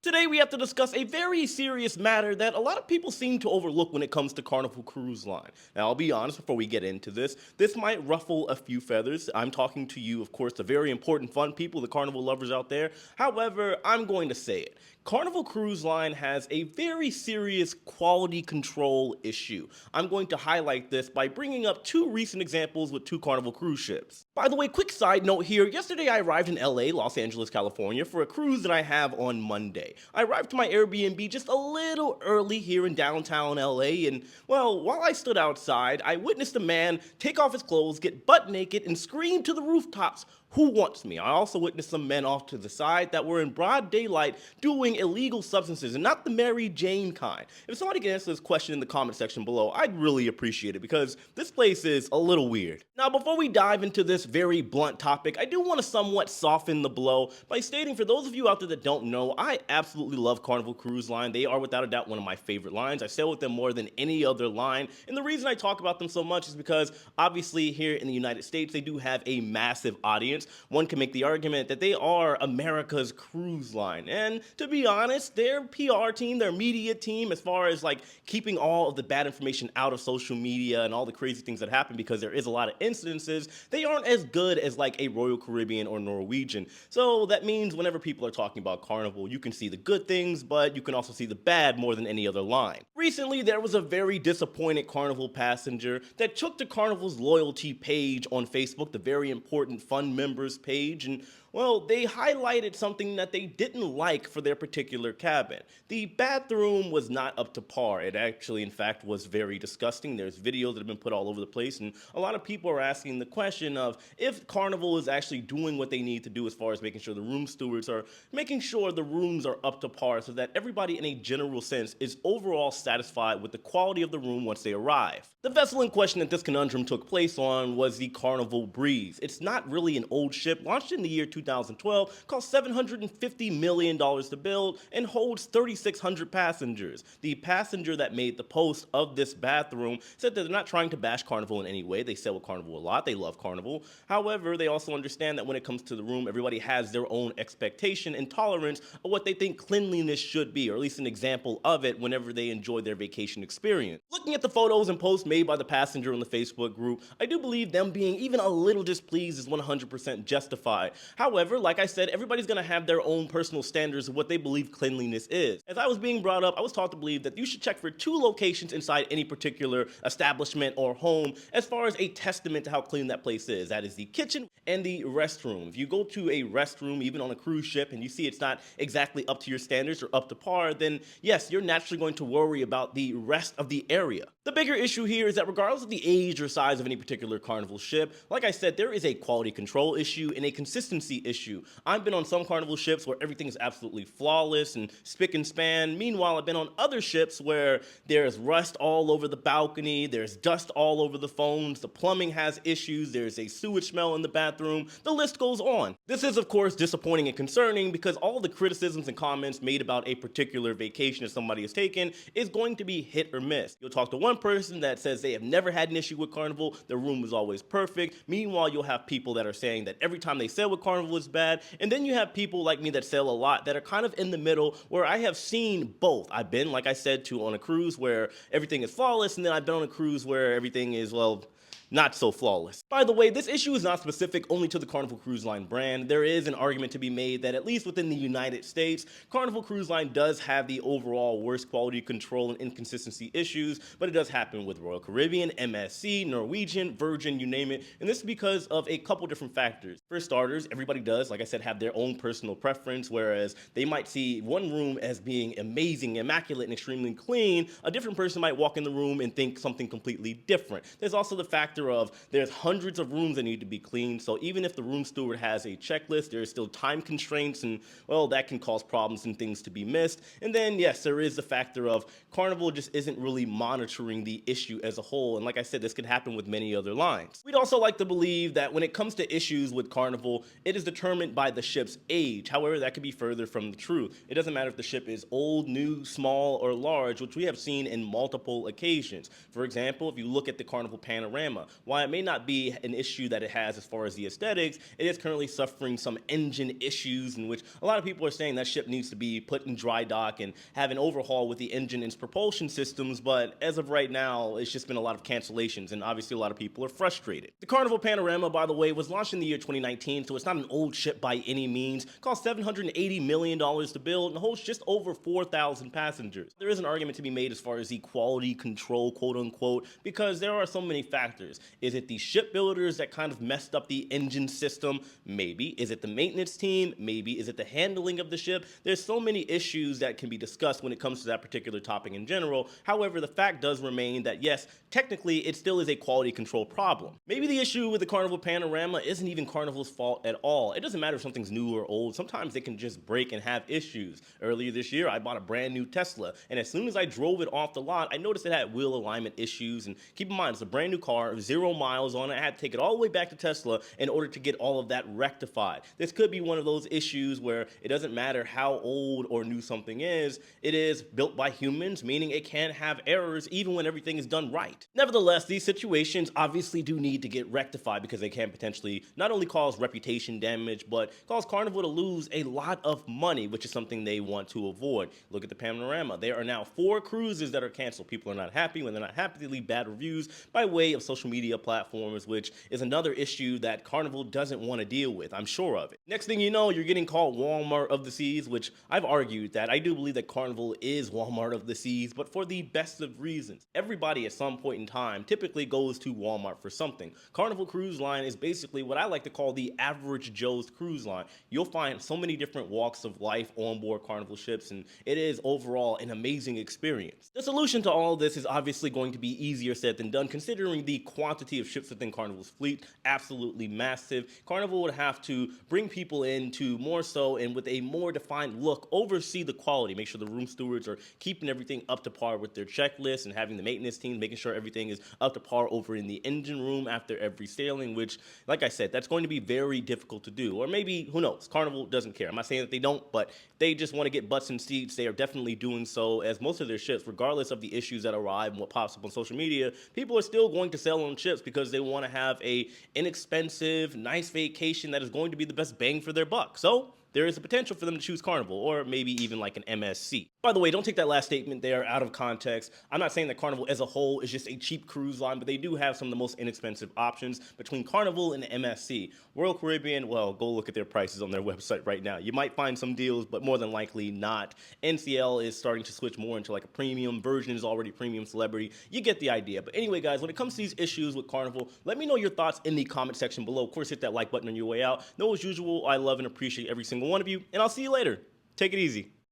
Today we have to discuss a very serious matter that a lot of people seem to overlook when it comes to Carnival Cruise Line. Now I'll be honest before we get into this might ruffle a few feathers. I'm talking to you, of course, the very important fun people, the Carnival lovers out there. However, I'm going to say it. Carnival Cruise Line has a very serious quality control issue. I'm going to highlight this by bringing up two recent examples with two Carnival cruise ships. By the way, quick side note here, yesterday I arrived in LA, Los Angeles, California for a cruise that I have on Monday. I arrived to my Airbnb just a little early here in downtown LA, and well, while I stood outside, I witnessed a man take off his clothes, get butt naked, and scream to the rooftops, "Who wants me?" I also witnessed some men off to the side that were in broad daylight doing illegal substances, and not the Mary Jane kind. If somebody can answer this question in the comment section below, I'd really appreciate it because this place is a little weird. Now, before we dive into this very blunt topic, I do want to somewhat soften the blow by stating, for those of you out there that don't know, I absolutely love Carnival Cruise Line. They are without a doubt one of my favorite lines. I sail with them more than any other line, and the reason I talk about them so much is because obviously here in the United States, they do have a massive audience. One can make the argument that they are America's cruise line. And to be honest, their PR team, their media team, as far as like keeping all of the bad information out of social media and all the crazy things that happen, because there is a lot of incidences, they aren't as good as like a Royal Caribbean or Norwegian. So that means whenever people are talking about Carnival, you can see the good things, but you can also see the bad more than any other line. Recently, there was a very disappointed Carnival passenger that took to Carnival's loyalty page on Facebook, the very important fun members page, and well, they highlighted something that they didn't like for their particular cabin. The bathroom was not up to par. It actually, in fact, was very disgusting. There's videos that have been put all over the place, and a lot of people are asking the question of if Carnival is actually doing what they need to do as far as making sure the room stewards are making sure the rooms are up to par so that everybody in a general sense is overall satisfied with the quality of the room once they arrive. The vessel in question that this conundrum took place on was the Carnival Breeze. It's not really an old ship, launched in the year 2012, cost $750 million to build, and holds 3,600 passengers. The passenger that made the post of this bathroom said that they're not trying to bash Carnival in any way. They sail with Carnival a lot. They love Carnival. However, they also understand that when it comes to the room, everybody has their own expectation and tolerance of what they think cleanliness should be, or at least an example of it whenever they enjoy their vacation experience. Looking at the photos and posts made by the passenger on the Facebook group, I do believe them being even a little displeased is 100% justified. However, like I said, everybody's gonna have their own personal standards of what they believe cleanliness is. As I was being brought up, I was taught to believe that you should check for two locations inside any particular establishment or home as far as a testament to how clean that place is. That is the kitchen and the restroom. If you go to a restroom, even on a cruise ship, and you see it's not exactly up to your standards or up to par, then yes, you're naturally going to worry about the rest of the area. The bigger issue here is that regardless of the age or size of any particular Carnival ship, like I said, there is a quality control issue and a consistency issue. I've been on some Carnival ships where everything is absolutely flawless and spick and span. Meanwhile, I've been on other ships where there's rust all over the balcony, there's dust all over the phones, the plumbing has issues, there's a sewage smell in the bathroom, the list goes on. This is, of course, disappointing and concerning because all the criticisms and comments made about a particular vacation that somebody has taken is going to be hit or miss. You'll talk to one person that says they have never had an issue with Carnival, their room was always perfect. Meanwhile, you'll have people that are saying that every time they sail with Carnival is bad, and then you have people like me that sail a lot that are kind of in the middle where I have seen both. I've been, like I said, on a cruise where everything is flawless, and then I've been on a cruise where everything is, well, not so flawless. By the way, this issue is not specific only to the Carnival Cruise Line brand. There is an argument to be made that at least within the United States, Carnival Cruise Line does have the overall worst quality control and inconsistency issues, but it does happen with Royal Caribbean, MSC, Norwegian, Virgin, you name it, and this is because of a couple different factors. For starters, everybody does, like I said, have their own personal preference, whereas they might see one room as being amazing, immaculate, and extremely clean. A different person might walk in the room and think something completely different. There's also the factor of there's hundreds of rooms that need to be cleaned, so even if the room steward has a checklist, there's still time constraints, and well, that can cause problems and things to be missed. And then yes, there is the factor of Carnival just isn't really monitoring the issue as a whole, and like I said, this could happen with many other lines. We'd also like to believe that when it comes to issues with Carnival, it is determined by the ship's age. However, that could be further from the truth. It doesn't matter if the ship is old, new, small, or large, which we have seen in multiple occasions. For example, if you look at the Carnival Panorama, While it may not be an issue that it has as far as the aesthetics, it is currently suffering some engine issues in which a lot of people are saying that ship needs to be put in dry dock and have an overhaul with the engine and its propulsion systems, but as of right now, it's just been a lot of cancellations, and obviously a lot of people are frustrated. The Carnival Panorama, by the way, was launched in the year 2019, so it's not an old ship by any means. It cost $780 million to build and holds just over 4,000 passengers. There is an argument to be made as far as the quality control, quote unquote, because there are so many factors. Is it the shipbuilders that kind of messed up the engine system? Maybe. Is it the maintenance team? Maybe. Is it the handling of the ship? There's so many issues that can be discussed when it comes to that particular topic in general. However, the fact does remain that yes, technically it still is a quality control problem. Maybe the issue with the Carnival Panorama isn't even Carnival's fault at all. It doesn't matter if something's new or old. Sometimes it can just break and have issues. Earlier this year, I bought a brand new Tesla, and as soon as I drove it off the lot, I noticed it had wheel alignment issues. And keep in mind, it's a brand new car, 0 miles on it. I had to take it all the way back to Tesla in order to get all of that rectified. This could be one of those issues where it doesn't matter how old or new something is, it is built by humans, meaning it can have errors even when everything is done right. Nevertheless, these situations obviously do need to get rectified because they can potentially not only cause reputation damage, but cause Carnival to lose a lot of money, which is something they want to avoid. Look at the Panorama. There are now 4 cruises that are canceled. People are not happy. When they're not happy, they leave bad reviews by way of social media platforms, which is another issue that Carnival doesn't want to deal with. I'm sure of it. Next thing you know, you're getting called Walmart of the Seas, which I've argued that I do believe that Carnival is Walmart of the Seas, but for the best of reasons. Everybody at some point in time typically goes to Walmart for something. Carnival Cruise Line is basically what I like to call the average Joe's cruise line. You'll find so many different walks of life on board Carnival ships, and it is overall an amazing experience. The solution to all of this is obviously going to be easier said than done, considering the quantity of ships within Carnival's fleet, absolutely massive. Carnival would have to bring people in to more so and with a more defined look, oversee the quality, make sure the room stewards are keeping everything up to par with their checklist and having the maintenance team making sure everything is up to par over in the engine room after every sailing, which, like I said, that's going to be very difficult to do. Or maybe, who knows, Carnival doesn't care. I'm not saying that they don't, but they just want to get butts in seats. They are definitely doing so, as most of their ships, regardless of the issues that arrive and what pops up on social media, people are still going to sail on ships because they want to have a inexpensive, nice vacation that is going to be the best bang for their buck. So there is a potential for them to choose Carnival, or maybe even like an MSC. By the way, don't take that last statement there out of context. I'm not saying that Carnival as a whole is just a cheap cruise line, but they do have some of the most inexpensive options between Carnival and MSC. Royal Caribbean, well, go look at their prices on their website right now. You might find some deals, but more than likely not. NCL is starting to switch more into like a premium version, is already premium celebrity. You get the idea. But anyway, guys, when it comes to these issues with Carnival, let me know your thoughts in the comment section below. Of course, hit that like button on your way out. Know as usual, I love and appreciate every single one of you, and I'll see you later. Take it easy.